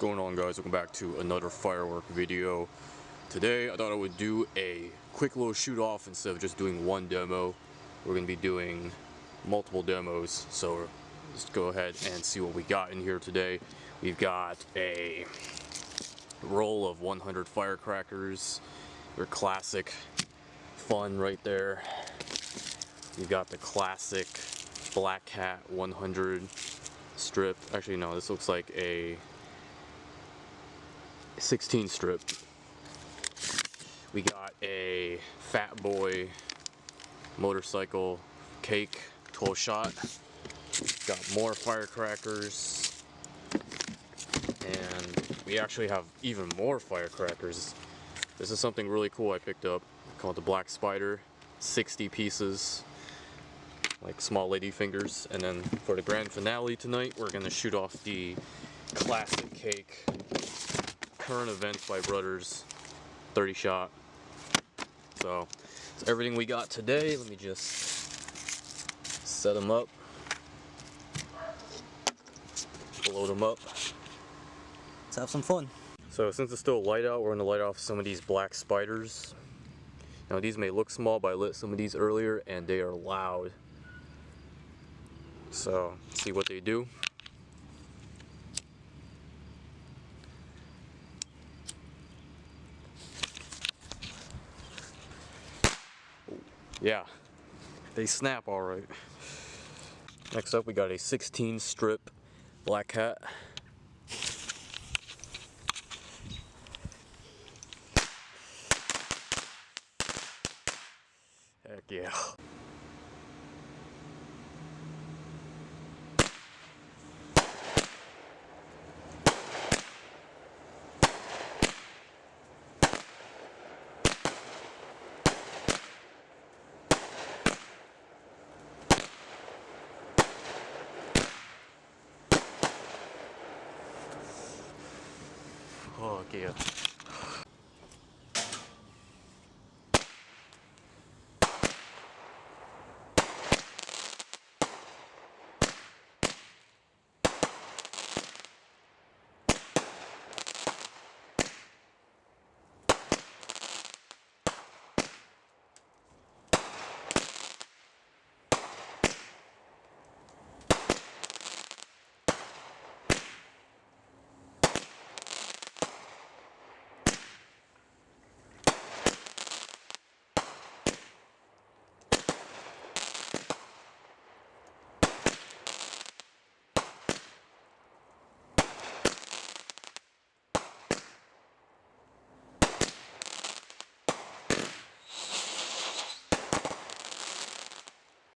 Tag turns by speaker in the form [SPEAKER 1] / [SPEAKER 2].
[SPEAKER 1] Going on, guys? Welcome back to another firework video. Today I thought I would do a quick little shoot off instead of just doing one demo. We're going to be doing multiple demos, so let's go ahead and see what we got in here today. We've got a roll of 100 firecrackers, your classic fun right there. You've got the classic Black Cat 100 strip. Actually no, this looks like a 16 strip. We got a Fat Boy motorcycle cake 12 shot. Got more firecrackers, and we actually have even more firecrackers. This is something really cool I picked up called the Black Spider. 60 pieces, like small lady fingers. And then for the grand finale tonight, we're gonna shoot off the classic cake Current Events by Brothers 30 shot. So that's everything we got today. Let me just set them up, load them up. Let's have some fun. So since it's still light out, we're going to light off some of these Black Spiders. Now these may look small, but I lit some of these earlier and they are loud. So let's see what they do. Yeah, they snap all right. Next up, we got a 16 strip Black Cat. Heck yeah. Oh yeah.